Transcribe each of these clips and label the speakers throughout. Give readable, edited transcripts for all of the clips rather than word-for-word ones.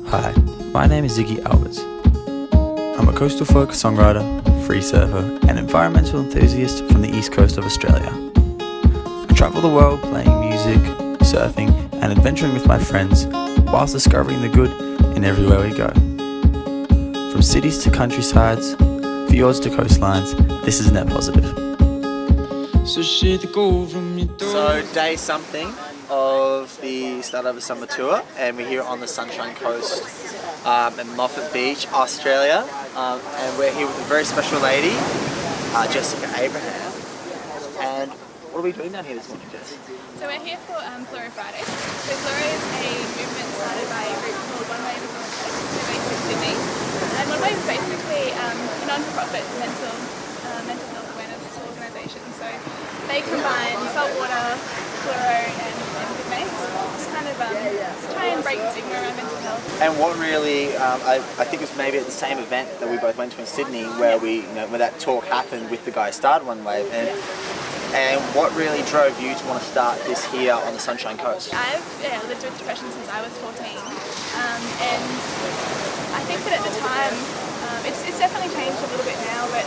Speaker 1: Hi, my name is Ziggy Alberts. I'm a coastal folk songwriter, free surfer and environmental enthusiast from the east coast of Australia. I travel the world playing music, surfing and adventuring with my friends whilst discovering the good in everywhere we go. From cities to countrysides, fjords to coastlines, this is Net Positive.
Speaker 2: So day something of the start of the summer tour, and we're here on the Sunshine Coast in Moffat Beach, Australia, and we're here with a very special lady, Jessica Abraham. And what are we doing down here this morning, Jess?
Speaker 3: So we're here for Flora Friday. So Flora is a movement started by a group called One Wave is They're based in Sydney. And One Wave is basically a non-for-profit mental health awareness organisation. So they combine saltwater, fluoro and good mates to kind of try and break the stigma around mental health.
Speaker 2: And what really, I think it was maybe at the same event that we both went to in Sydney, where where that talk happened with the guy who started One Wave, and what really drove you to want to start this here on the Sunshine Coast?
Speaker 3: I've lived with depression since I was 14, and I think that at the time, it's definitely changed a little bit now, but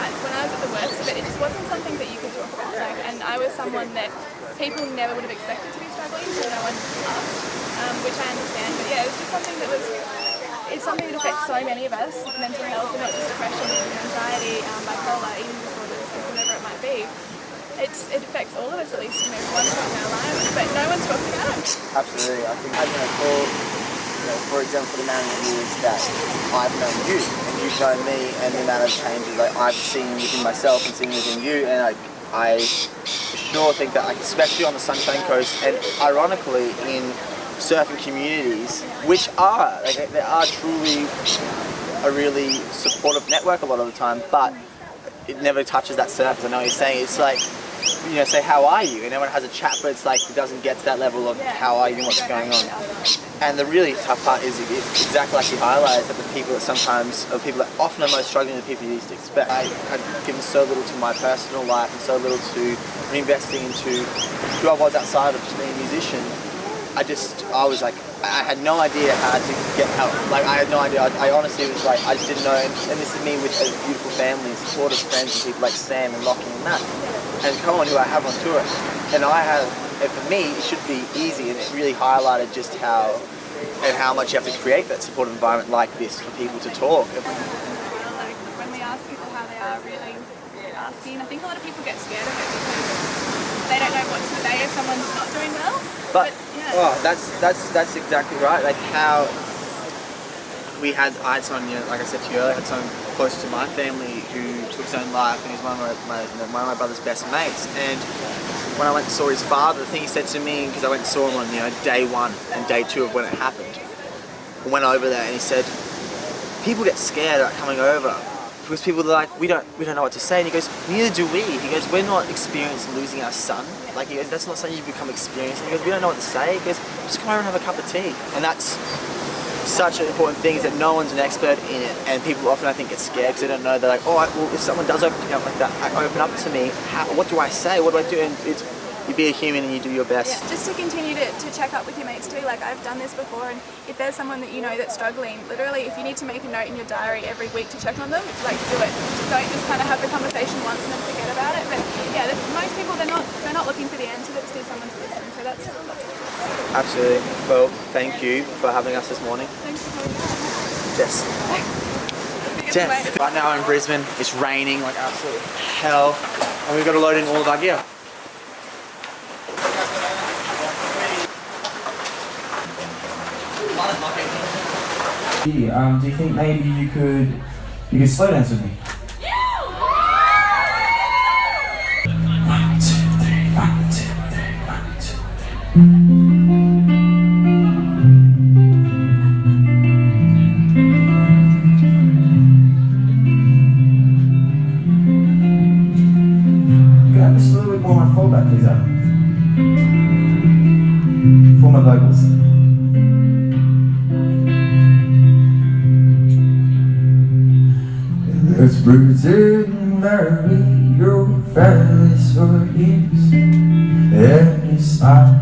Speaker 3: when I was at the worst of it, it just wasn't something that you could talk about. And I was someone that people never would have expected to be struggling, so no one asked, which I understand. But yeah, it was just something that it's something that affects so many of us, mental health, and not just depression, anxiety, bipolar, eating disorders, whatever it might be. It affects all of us, at least one point in our lives, but no one's talking about it.
Speaker 2: Absolutely. I think, for example, for the amount of years that I've known you, and you've known me, and the amount of changes I've seen within myself and seen within you, and I for sure think that, especially on the Sunshine Coast, and ironically in surfing communities, which they are truly a really supportive network a lot of the time, but it never touches that surface. I know what you're saying. It's like, say, how are you? And everyone has a chat, but it's like it doesn't get to that level of how are you and what's going on. And the really tough part is exactly like you highlighted, that the people that often are most struggling are the people you least expect. I had given so little to my personal life and so little to investing into who I was outside of just being a musician. I was like, I had no idea how to get help. Like, I had no idea. I honestly was like, I just didn't know. And this is me with a beautiful family and supportive friends and people like Sam and Lachy and Matt and Cohen, who I have on tour. And for me, it should be easy, and it really highlighted just how much you have to create that supportive environment like this for people to talk.
Speaker 3: Like, when we ask people how they are, really asking, I think a lot of people get scared of it because they don't know what to say if someone's not doing well. But yeah.
Speaker 2: Oh, that's exactly right. Like how I had someone, like I said to you earlier, I had someone close to my family who took his own life, and he's one of my brother's best mates. And when I went and saw his father, the thing he said to me, because I went and saw him on day 1 and day 2 of when it happened, I went over there and he said, people get scared about coming over because people are like, we don't know what to say. And he goes, neither do we. He goes, we're not experienced losing our son. Like, he goes, that's not something you become experienced. And he goes, we don't know what to say. He goes, just come over and have a cup of tea. And that's such an important thing, is that no one's an expert in it, and people often, I think, get scared because they don't know. They're like, well, if someone does open up like that, open up to me, what do I say? What do I do? And you be a human and you do your best.
Speaker 3: Yeah, just to continue to check up with your mates too. Like, I've done this before, and if there's someone that you know that's struggling, literally, if you need to make a note in your diary every week to check on them, like, do it. Don't just kind of have the conversation once and then forget about it. But yeah, most people, they're not looking for the answer, they just need someone to listen. So that's
Speaker 2: Absolutely. Well, thank you for having us this morning.
Speaker 3: Thanks for coming out.
Speaker 2: Jess. Right now in Brisbane, it's raining like absolute hell, and we've got to load in all of our gear.
Speaker 1: Do you think maybe you could slow dance with me? 1, 2, 3, 1, 2, 3, 1, 2, 3. Grab just a little bit more on my fallback, please, Adam. For my vocals. Let's pretend that we your families for years and you smile,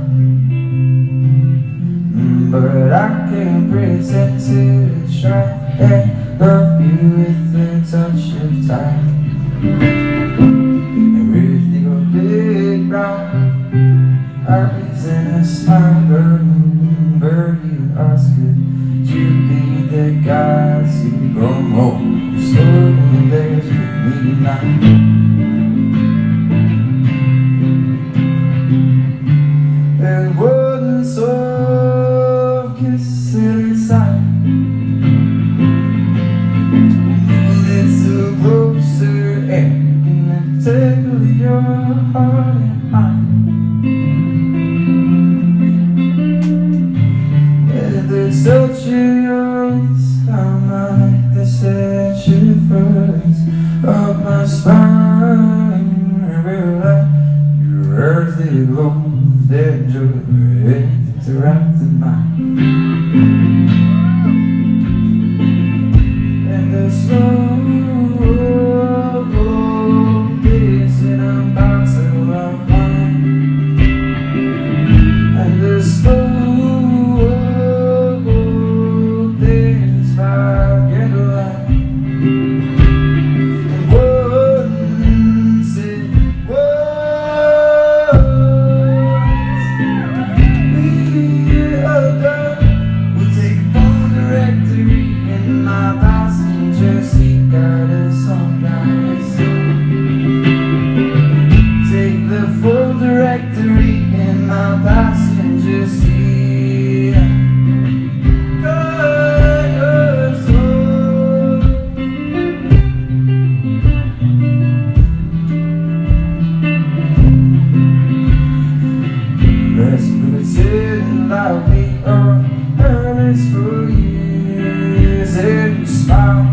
Speaker 1: but I can't breathe. pretend to try and love you with a touch of time. Everything will big brown eyes and a smile, girl, you ask, could you be the guy to come home? The story there's with me now. And one soft kiss inside, a little closer and gonna tickle your heart and mine. Yeah, the touch of yours, I'm like the sad shivers of my spine. I realize your earthly glow, that joy is wrapped in mine. And the slow kiss in a bottle of wine. And the slow days by candlelight. And once it was we'll take a phone directory in my passenger seat, got a song, got a song. Take the phone directory in my passenger seat, got a song. Let's pretend like we are earnest for years and you smile,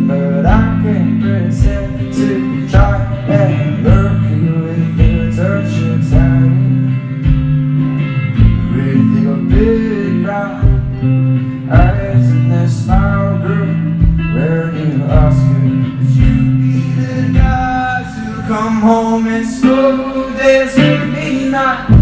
Speaker 1: but I can't pretend to try and love you with a touch of time. With your big brown eyes and that smile, girl, where you ask me, would you be the guy to come home and slow dance with me now?